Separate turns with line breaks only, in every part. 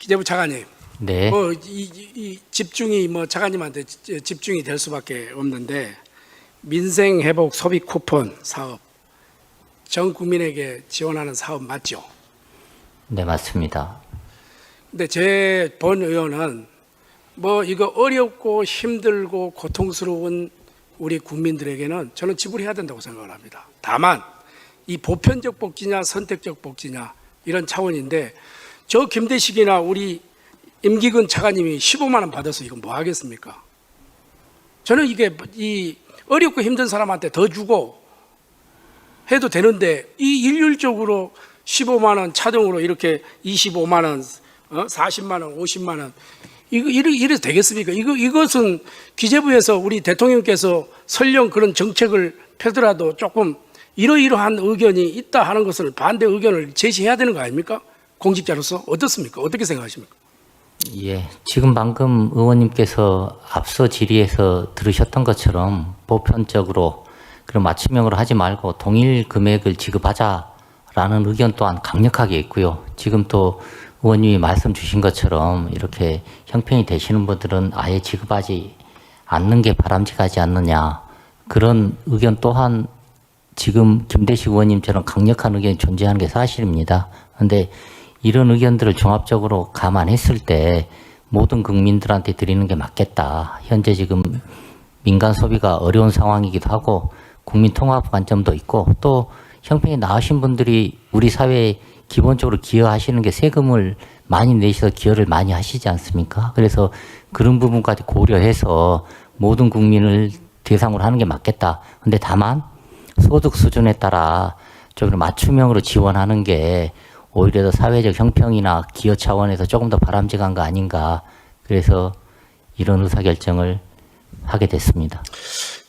기재부 차관님,
네.
이 집중이 차관님한테 집중이 될 수밖에 없는데 민생 회복 소비 쿠폰 사업 전 국민에게 지원하는 사업 맞죠?
네, 맞습니다.
근데 제 본 의원은 이거 어렵고 힘들고 고통스러운 우리 국민들에게는 저는 지불해야 된다고 생각을 합니다. 다만 이 보편적 복지냐 선택적 복지냐 이런 차원인데 저 김대식이나 우리 임기근 차관님이 15만 원 받아서 이건 뭐 하겠습니까? 저는 이게 이 어렵고 힘든 사람한테 더 주고 해도 되는데 이 일률적으로 15만 원 차등으로 이렇게 25만 원, 40만 원, 50만 원 이래도 되겠습니까? 이것은 기재부에서 우리 대통령께서 설령 그런 정책을 펴더라도 조금 이러이러한 의견이 있다 하는 것을 반대 의견을 제시해야 되는 거 아닙니까? 공직자로서 어떻습니까? 어떻게 생각하십니까?
예, 지금 방금 의원님께서 앞서 질의에서 들으셨던 것처럼 보편적으로 그런 맞춤형으로 하지 말고 동일 금액을 지급하자라는 의견 또한 강력하게 있고요. 지금 또 의원님이 말씀 주신 것처럼 이렇게 형평이 되시는 분들은 아예 지급하지 않는 게 바람직하지 않느냐. 그런 의견 또한 지금 김대식 의원님처럼 강력한 의견이 존재하는 게 사실입니다. 그런데 이런 의견들을 종합적으로 감안했을 때 모든 국민들한테 드리는 게 맞겠다. 현재 지금 민간 소비가 어려운 상황이기도 하고 국민 통합 관점도 있고 또 형편이 나으신 분들이 우리 사회에 기본적으로 기여하시는 게 세금을 많이 내셔서 기여를 많이 하시지 않습니까? 그래서 그런 부분까지 고려해서 모든 국민을 대상으로 하는 게 맞겠다. 근데 다만 소득 수준에 따라 좀 맞춤형으로 지원하는 게 오히려 더 사회적 형평이나 기여 차원에서 조금 더 바람직한 거 아닌가. 그래서 이런 의사결정을 하게 됐습니다.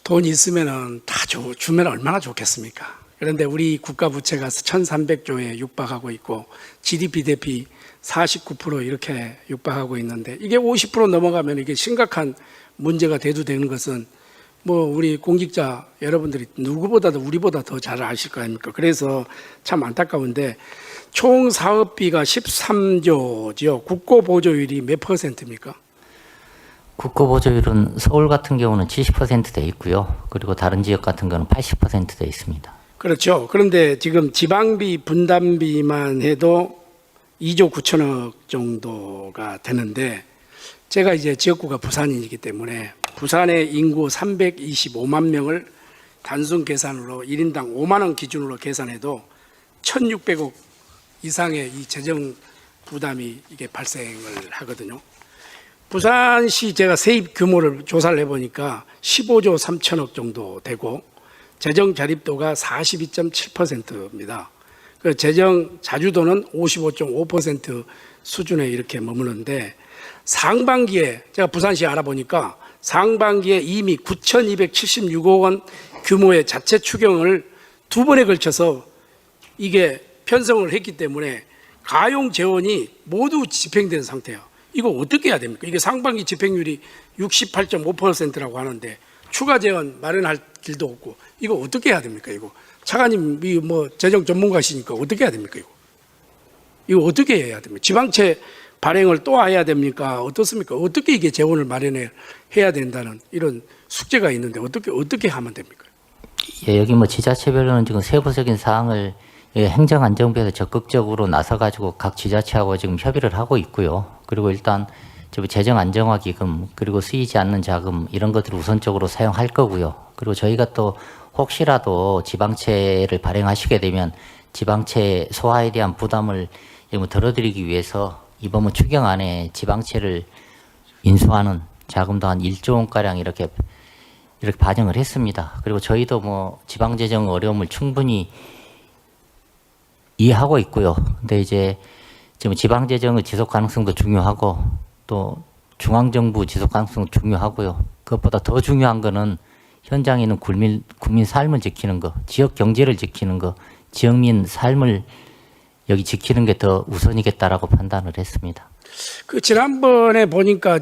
돈 있으면은 다 주면 얼마나 좋겠습니까? 그런데 우리 국가 부채가 1,300조에 육박하고 있고 GDP 대비 49% 이렇게 육박하고 있는데 이게 50% 넘어가면 이게 심각한 문제가 대두되는 것은 우리 공직자 여러분들이 누구보다도 우리보다 더 잘 아실 거 아닙니까? 그래서 참 안타까운데 총 사업비가 13조죠. 국고보조율이 몇 %입니까?
국고보조율은 서울 같은 경우는 70% 돼 있고요. 그리고 다른 지역 같은 경우는 80% 돼 있습니다.
그렇죠. 그런데 지금 지방비 분담비만 해도 2조 9천억 정도가 되는데 제가 이제 지역구가 부산이기 때문에 부산의 인구 325만 명을 단순 계산으로 1인당 5만 원 기준으로 계산해도 1,600억 이상의 이 재정 부담이 이게 발생을 하거든요. 부산시 제가 세입 규모를 조사를 해보니까 15조 3천억 정도 되고 재정 자립도가 42.7%입니다. 그 재정 자주도는 55.5% 수준에 이렇게 머무는데 상반기에 제가 부산시 알아보니까 상반기에 이미 9,276억 원 규모의 자체 추경을 두 번에 걸쳐서 이게 편성을 했기 때문에 가용 재원이 모두 집행된 상태예요. 이거 어떻게 해야 됩니까? 이게 상반기 집행률이 68.5%라고 하는데 추가 재원 마련할 길도 없고 이거 어떻게 해야 됩니까? 이거 차관님이 재정 전문가시니까 어떻게 해야 됩니까? 이거 어떻게 해야 됩니까? 지방채 발행을 또 해야 됩니까? 어떻습니까? 어떻게 이게 재원을 마련해야 된다는 이런 숙제가 있는데 어떻게 하면 됩니까?
예, 여기 지자체별로는 지금 세부적인 사항을 행정안전부에서 적극적으로 나서가지고 각 지자체하고 지금 협의를 하고 있고요. 그리고 일단 재정안정화기금 그리고 쓰이지 않는 자금 이런 것들을 우선적으로 사용할 거고요. 그리고 저희가 또 혹시라도 지방채를 발행하시게 되면 지방채 소화에 대한 부담을 덜어드리기 위해서 이번 추경안에 지방채를 인수하는 자금도 한 1조 원가량 이렇게 반영을 했습니다. 그리고 저희도 지방재정 어려움을 충분히 이해하고 있고요. 근데 이제 지금 지방재정의 지속 가능성도 중요하고 또 중앙정부 지속 가능성도 중요하고요. 그것보다 더 중요한 거는 현장에 있는 국민 삶을 지키는 거, 지역 경제를 지키는 거, 지역민 삶을 여기 지키는 게 더 우선이겠다라고 판단을 했습니다.
그 지난번에 보니까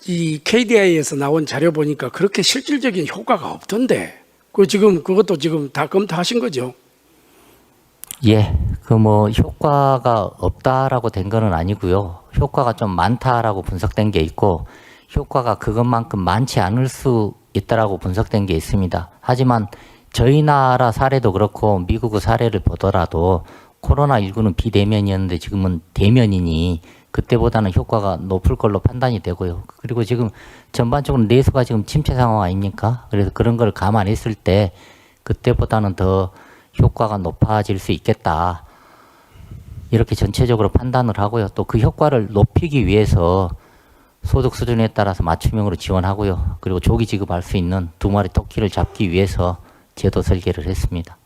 이 KDI에서 나온 자료 보니까 그렇게 실질적인 효과가 없던데 그것도 지금 다 검토하신 거죠?
예, 효과가 없다라고 된 거는 아니고요. 효과가 좀 많다라고 분석된 게 있고 효과가 그것만큼 많지 않을 수 있다라고 분석된 게 있습니다. 하지만 저희 나라 사례도 그렇고 미국의 사례를 보더라도 코로나19는 비대면이었는데 지금은 대면이니 그때보다는 효과가 높을 걸로 판단이 되고요. 그리고 지금 전반적으로 내수가 지금 침체 상황 아닙니까? 그래서 그런 걸 감안했을 때 그때보다는 더 효과가 높아질 수 있겠다. 이렇게 전체적으로 판단을 하고요. 또 그 효과를 높이기 위해서 소득 수준에 따라서 맞춤형으로 지원하고요. 그리고 조기 지급할 수 있는 두 마리 토끼를 잡기 위해서 제도 설계를 했습니다.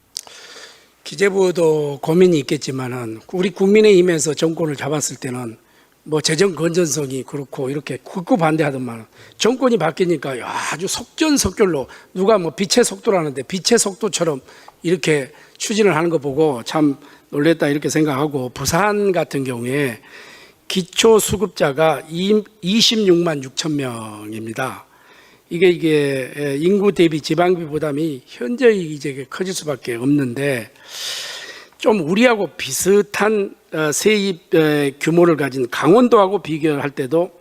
기재부도 고민이 있겠지만은 우리 국민의힘에서 정권을 잡았을 때는 뭐 재정 건전성이 그렇고 이렇게 극구 반대하더만 정권이 바뀌니까 아주 속전속결로 누가 뭐 빛의 속도라는데 빛의 속도처럼 이렇게 추진을 하는 거 보고 참 놀랬다 이렇게 생각하고 부산 같은 경우에 기초 수급자가 26만 6천 명입니다. 이게 인구 대비 지방비 부담이 현재 이제 커질 수밖에 없는데 좀 우리하고 비슷한 세입 규모를 가진 강원도하고 비교할 때도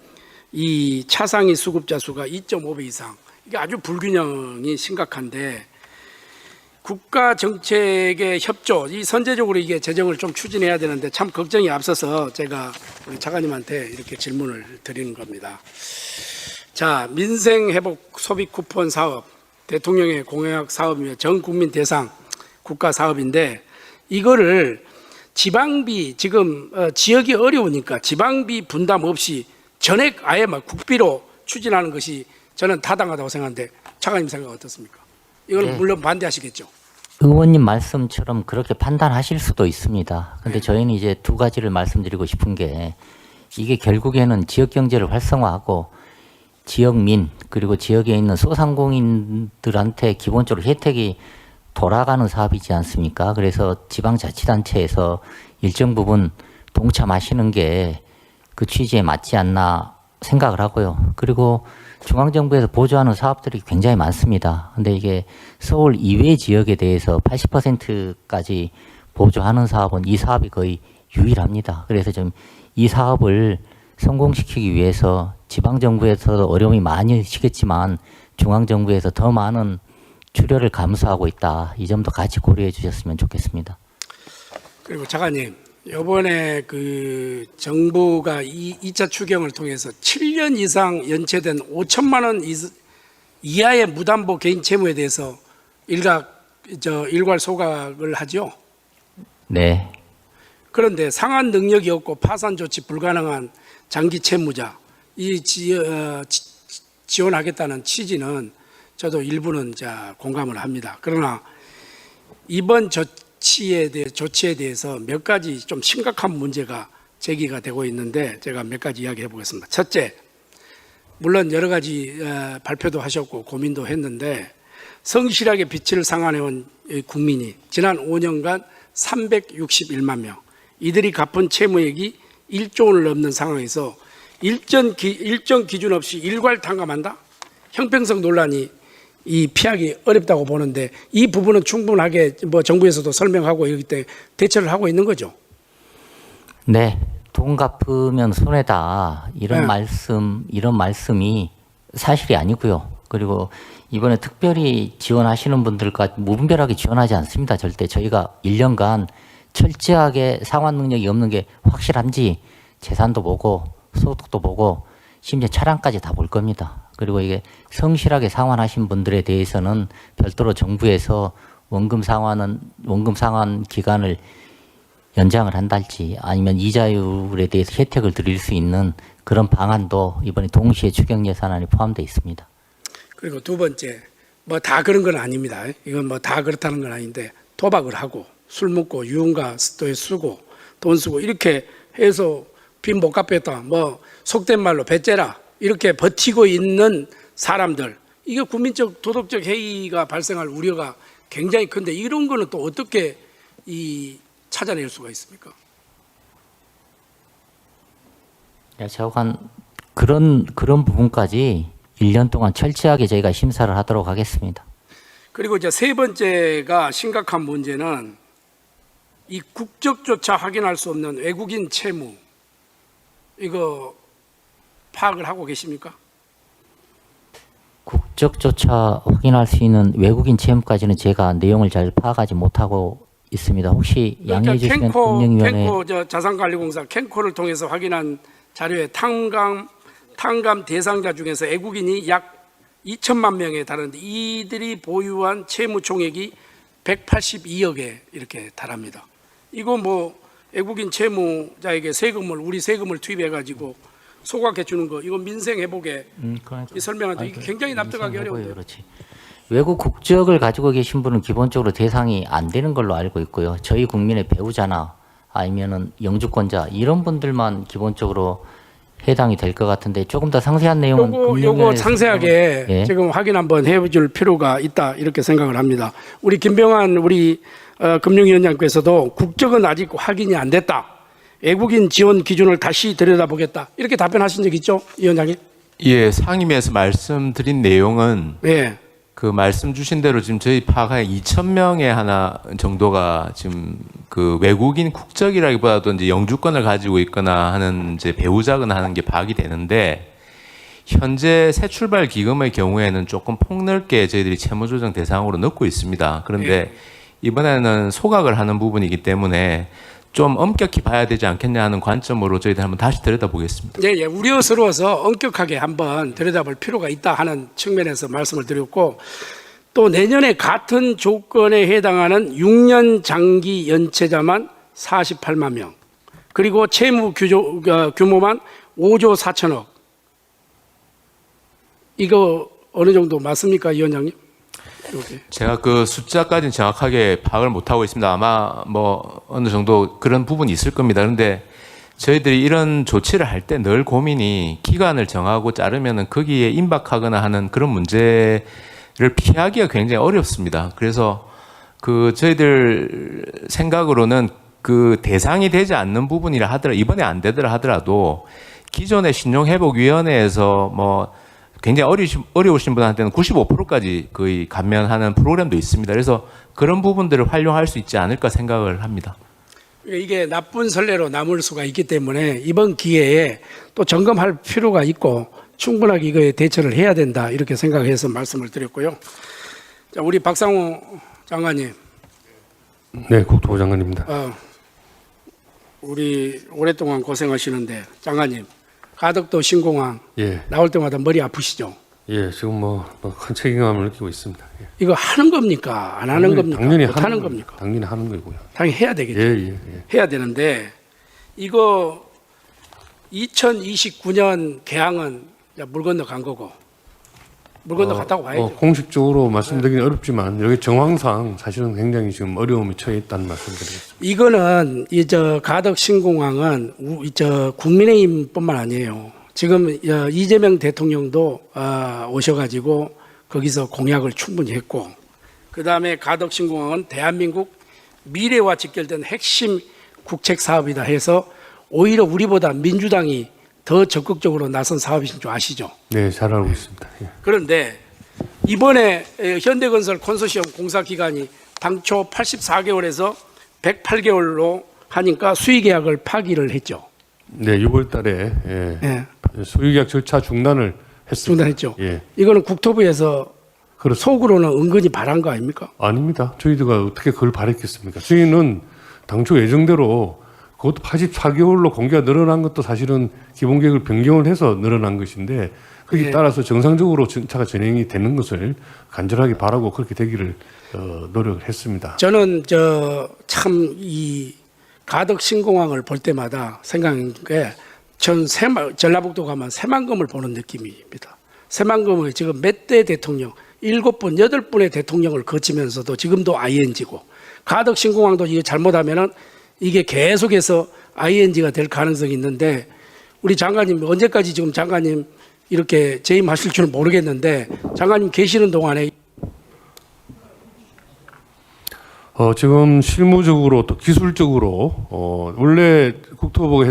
이 차상위 수급자 수가 2.5배 이상 이게 아주 불균형이 심각한데 국가 정책의 협조 이 선제적으로 이게 재정을 좀 추진해야 되는데 참 걱정이 앞서서 제가 우리 차관님한테 이렇게 질문을 드리는 겁니다. 자, 민생 회복 소비 쿠폰 사업 대통령의 공약 사업이며 전 국민 대상 국가 사업인데 이거를 지방비 지금 지역이 어려우니까 지방비 분담 없이 전액 아예 막 국비로 추진하는 것이 저는 타당하다고 생각하는데 차관님 생각 어떻습니까? 이건 물론 반대하시겠죠.
의원님 말씀처럼 그렇게 판단하실 수도 있습니다. 근데 저희는 이제 두 가지를 말씀드리고 싶은 게 이게 결국에는 지역 경제를 활성화하고 지역민 그리고 지역에 있는 소상공인들한테 기본적으로 혜택이 돌아가는 사업이지 않습니까? 그래서 지방자치단체에서 일정 부분 동참하시는 게 그 취지에 맞지 않나 생각을 하고요. 그리고 중앙정부에서 보조하는 사업들이 굉장히 많습니다. 근데 이게 서울 이외 지역에 대해서 80%까지 보조하는 사업은 이 사업이 거의 유일합니다. 그래서 좀 이 사업을 성공시키기 위해서 지방정부에서도 어려움이 많으시겠지만 중앙정부에서 더 많은 출혈을 감수하고 있다. 이 점도 같이 고려해 주셨으면 좋겠습니다.
그리고 차관님, 이번에 그 정부가 2차 추경을 통해서 7년 이상 연체된 5천만 원 이하의 무담보 개인 채무에 대해서 일괄 소각을 하죠.
네.
그런데 상환 능력이 없고 파산 조치 불가능한 장기 채무자 지원하겠다는 취지는 저도 일부는 공감을 합니다. 그러나 이번 조치에 대해서 몇 가지 좀 심각한 문제가 제기가 되고 있는데 제가 몇 가지 이야기해 보겠습니다. 첫째, 물론 여러 가지 발표도 하셨고 고민도 했는데 성실하게 빚을 상환해온 국민이 지난 5년간 361만 명, 이들이 갚은 채무액이 1조 원을 넘는 상황에서 일정 기준 없이 일괄 탕감한다? 형평성 논란이 피하기 어렵다고 보는데 이 부분은 충분하게 정부에서도 설명하고 이렇기 때문에 대처를 하고 있는 거죠.
네. 돈 갚으면 손해다. 이런
네.
이런 말씀이 사실이 아니고요. 그리고 이번에 특별히 지원하시는 분들과 무분별하게 지원하지 않습니다. 절대 저희가 1년간 철저하게 상환 능력이 없는 게 확실한지 재산도 보고 소득도 보고 심지어 차량까지 다 볼 겁니다. 그리고 이게 성실하게 상환하신 분들에 대해서는 별도로 정부에서 원금 상환 기간을 연장을 한달지 아니면 이자율에 대해서 혜택을 드릴 수 있는 그런 방안도 이번에 동시에 추경 예산안에 포함되어 있습니다.
그리고 두 번째, 뭐 다 그런 건 아닙니다. 이건 뭐 다 그렇다는 건 아닌데 도박을 하고 술 먹고 유흥가 또 쓰고 돈 쓰고 이렇게 해서 빚 못 갚겠다. 뭐 속된 말로 배째라 이렇게 버티고 있는 사람들, 이게 국민적 도덕적 해이가 발생할 우려가 굉장히 큰데 이런 거는 또 어떻게 찾아낼 수가 있습니까?
차관 그런 부분까지 1년 동안 철저하게 저희가 심사를 하도록 하겠습니다.
그리고 이제 세 번째가 심각한 문제는 이 국적조차 확인할 수 없는 외국인 채무. 이거 파악을 하고 계십니까?
국적조차 확인할 수 있는 외국인 채무까지는 제가 내용을 잘 파악하지 못하고 있습니다. 혹시 양해해 주시면 금융위원회
캔코 자산관리공사 캔코를 통해서 확인한 자료에 탕감 대상자 중에서 애국인이 약 2천만 명에 달하는데 이들이 보유한 채무 총액이 182억에 이렇게 달합니다. 이거 뭐 애국인 채무자에게 우리 세금을 투입해 가지고 소각해 주는 거 이거 민생 회복에 이 설명하죠. 이게 굉장히 납득하기 어려운데.
그렇지. 외국 국적을 가지고 계신 분은 기본적으로 대상이 안 되는 걸로 알고 있고요. 저희 국민의 배우자나 아니면은 영주권자 이런 분들만 기본적으로 해당이 될 것 같은데 조금 더 상세한 내용은
요거 상세하게
예.
지금 확인 한번 해줄 필요가 있다 이렇게 생각을 합니다. 우리 김병환 금융위원장께서도 국적은 아직 확인이 안 됐다. 외국인 지원 기준을 다시 들여다보겠다 이렇게 답변하신 적 있죠, 위원장님?
예, 상임위에서 말씀드린 내용은
네.
그 말씀 주신 대로 지금 저희 파악에 2,000명의 하나 정도가 지금 그 외국인 국적이라기보다도 이제 영주권을 가지고 있거나 하는 이제 배우자거나 하는 게 파악이 되는데 현재 새 출발 기금의 경우에는 조금 폭넓게 저희들이 채무조정 대상으로 넣고 있습니다. 그런데 이번에는 소각을 하는 부분이기 때문에 좀 엄격히 봐야 되지 않겠냐 하는 관점으로 저희들 한번 다시 들여다보겠습니다.
예, 우려스러워서 엄격하게 한번 들여다볼 필요가 있다 하는 측면에서 말씀을 드렸고 또 내년에 같은 조건에 해당하는 6년 장기 연체자만 48만 명 그리고 채무 규모만 5조 4천억 이거 어느 정도 맞습니까, 위원장님? 이렇게.
제가 그 숫자까지는 정확하게 파악을 못하고 있습니다. 아마 뭐 어느 정도 그런 부분이 있을 겁니다. 그런데 저희들이 이런 조치를 할 때 늘 고민이 기간을 정하고 자르면은 거기에 임박하거나 하는 그런 문제를 피하기가 굉장히 어렵습니다. 그래서 그 저희들 생각으로는 그 대상이 되지 않는 부분이라 하더라도 이번에 안 되더라 하더라도 기존의 신용회복위원회에서 뭐 굉장히 어려우신 분한테는 95%까지 거의 감면하는 프로그램도 있습니다. 그래서 그런 부분들을 활용할 수 있지 않을까 생각을 합니다.
이게 나쁜 선례로 남을 수가 있기 때문에 이번 기회에 또 점검할 필요가 있고 충분하게 이거에 대처를 해야 된다 이렇게 생각해서 말씀을 드렸고요. 자, 우리 박상호 장관님.
네, 국토부 장관입니다.
우리 오랫동안 고생하시는데 장관님 가덕도 신공항
예,
나올 때마다 머리 아프시죠?
예, 지금 큰 책임감을 느끼고 있습니다. 예.
이거 하는 겁니까? 안 하는 겁니까?
당연히
못 하는 겁니까?
당연히 하는 거고요.
당연히 해야 되겠죠.
예, 예, 예.
해야 되는데 이거 2029년 개항은 물 건너 간 거고 물 건너 갔다고 봐야죠.
공식적으로 말씀드리긴 어렵지만 여기 정황상 사실은 굉장히 지금 어려움에 처해 있다는 말씀드리겠습니다.
이거는 저 가덕 신공항은 저 국민의힘뿐만 아니에요. 지금 이재명 대통령도 오셔가지고 거기서 공약을 충분히 했고, 그 다음에 가덕 신공항은 대한민국 미래와 직결된 핵심 국책 사업이다 해서 오히려 우리보다 민주당이 더 적극적으로 나선 사업이신 줄 아시죠?
네, 잘 알고 있습니다. 예.
그런데 이번에 현대건설 컨소시엄 공사 기간이 당초 84개월에서 108개월로 하니까 수의계약을 파기를 했죠.
네, 6월 달에
예,
수의계약 절차 중단을 했습니다.
중단했죠.
예,
이거는 국토부에서
그렇습니다.
속으로는 은근히 바란 거 아닙니까?
아닙니다. 저희들가 어떻게 그걸 바랬겠습니까? 저희는 당초 예정대로 그것도 84개월로 공개가 늘어난 것도 사실은 기본계획을 변경을 해서 늘어난 것인데 거기에
예.
따라서 정상적으로 전차가 진행이 되는 것을 간절하게 바라고 그렇게 되기를 노력을 했습니다.
저는 참 이 가덕 신공항을 볼 때마다 생각하는 게 전 전라북도 가면 새만금을 보는 느낌입니다. 새만금은 지금 몇 대 대통령 7분, 8분의 대통령을 거치면서도 지금도 ING고 가덕 신공항도 이게 잘못하면은 이게 계속해서 ING가 될 가능성이 있는데 우리 장관님 언제까지 지금 장관님 이렇게 재임하실 줄 모르겠는데 장관님 계시는 동안에
지금 실무적으로 또 기술적으로 원래 국토부가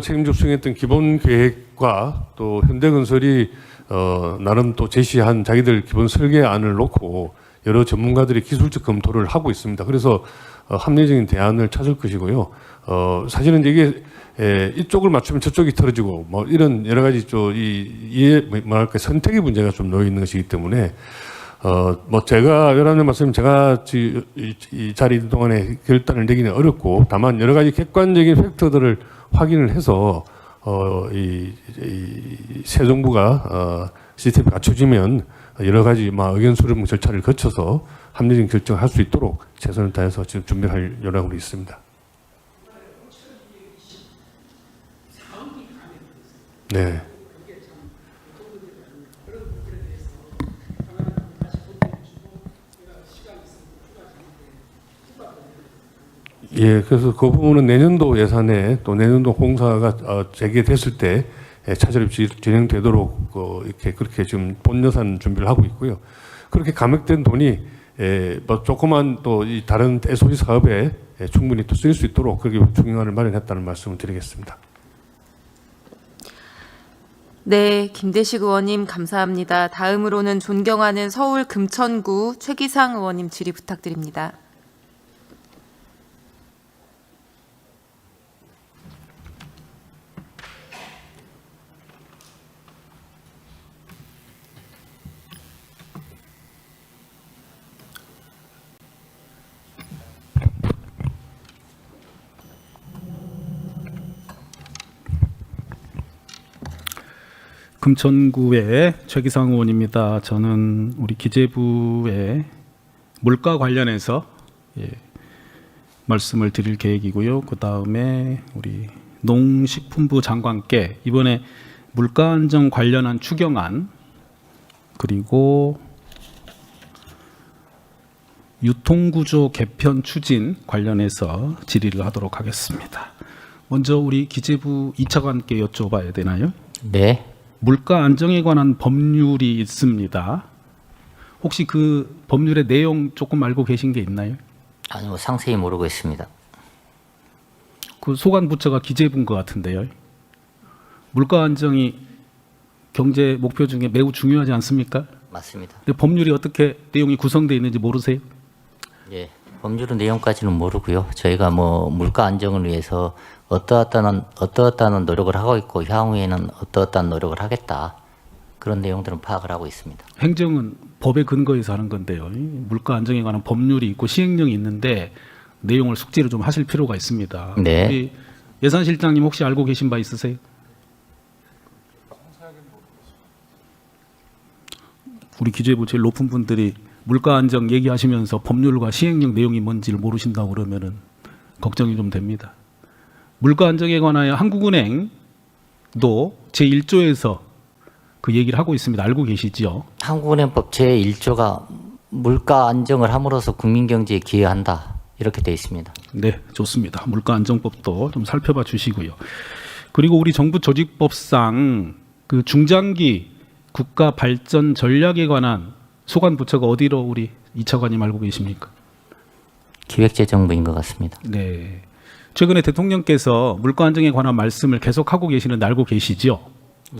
책임져 수행했던 기본 계획과 또 현대건설이 나름 또 제시한 자기들 기본 설계안을 놓고 여러 전문가들이 기술적 검토를 하고 있습니다. 그래서 합리적인 대안을 찾을 것이고요. 사실은 이게 이쪽을 맞추면 저쪽이 틀어지고 뭐 이런 여러 가지 뭐랄까 선택의 문제가 좀 놓여 있는 것이기 때문에 뭐 제가 여러분들 말씀 제가 이 자리 동안에 결단을 내기는 어렵고 다만 여러 가지 객관적인 팩터들을 확인을 해서 새 정부가 시스템이 갖춰지면 여러 가지 의견 수렴 절차를 거쳐서 합리적인 결정을 할 수 있도록 최선을 다해서 지금 준비할 여력으로 있습니다. 네. 예, 그래서 그 부분은 내년도 예산에 또 내년도 공사가 재개됐을 때 차질이 진행되도록 이렇게 그렇게 지금 본 예산 준비를 하고 있고요. 그렇게 감액된 돈이 뭐 조그만 또 이 다른 SOE 사업에 충분히 또 쓰일 수 있도록 그렇게 중앙안을 마련했다는 말씀을 드리겠습니다.
네, 김대식 의원님 감사합니다. 다음으로는 존경하는 서울 금천구 최기상 의원님 질의 부탁드립니다.
금천구의 최기상 의원입니다. 저는 우리 기재부의 물가 관련해서 말씀을 드릴 계획이고요. 그 다음에 우리 농식품부 장관께 이번에 물가 안정 관련한 추경안 그리고 유통구조 개편 추진 관련해서 질의를 하도록 하겠습니다. 먼저 우리 기재부 2차관께 여쭤봐야 되나요?
네.
물가 안정에 관한 법률이 있습니다. 혹시 그 법률의 내용 조금 알고 계신 게 있나요?
아니요, 상세히 모르고 있습니다.
그 소관 부처가 기재부인 것 같은데요. 물가 안정이 경제 목표 중에 매우 중요하지 않습니까?
맞습니다.
근데 법률이 어떻게 내용이 구성되어 있는지 모르세요?
예, 법률의 내용까지는 모르고요. 저희가 뭐 물가 안정을 위해서 어떠한 노력을 하고 있고 향후에는 어떠한 노력을 하겠다. 그런 내용들은 파악을 하고 있습니다.
행정은 법에 근거해서 하는 건데요. 물가 안정에 관한 법률이 있고 시행령이 있는데 내용을 숙지를 좀 하실 필요가 있습니다.
네.
우리 예산실장님 혹시 알고 계신 바 있으세요? 우리 기재부 제일 높은 분들이 물가 안정 얘기하시면서 법률과 시행령 내용이 뭔지를 모르신다고 그러면은 걱정이 좀 됩니다. 물가 안정에 관하여 한국은행도 제1조에서 그 얘기를 하고 있습니다. 알고 계시죠?
한국은행법 제1조가 물가 안정을 함으로써 국민 경제에 기여한다. 이렇게 되어 있습니다.
네, 좋습니다. 물가 안정법도 좀 살펴봐 주시고요. 그리고 우리 정부 조직법상 그 중장기 국가 발전 전략에 관한 소관 부처가 어디로 우리 이 차관님 알고 계십니까?
기획재정부인 것 같습니다.
네. 최근에 대통령께서 물가 안정에 관한 말씀을 계속하고 계시는데 알고 계시죠?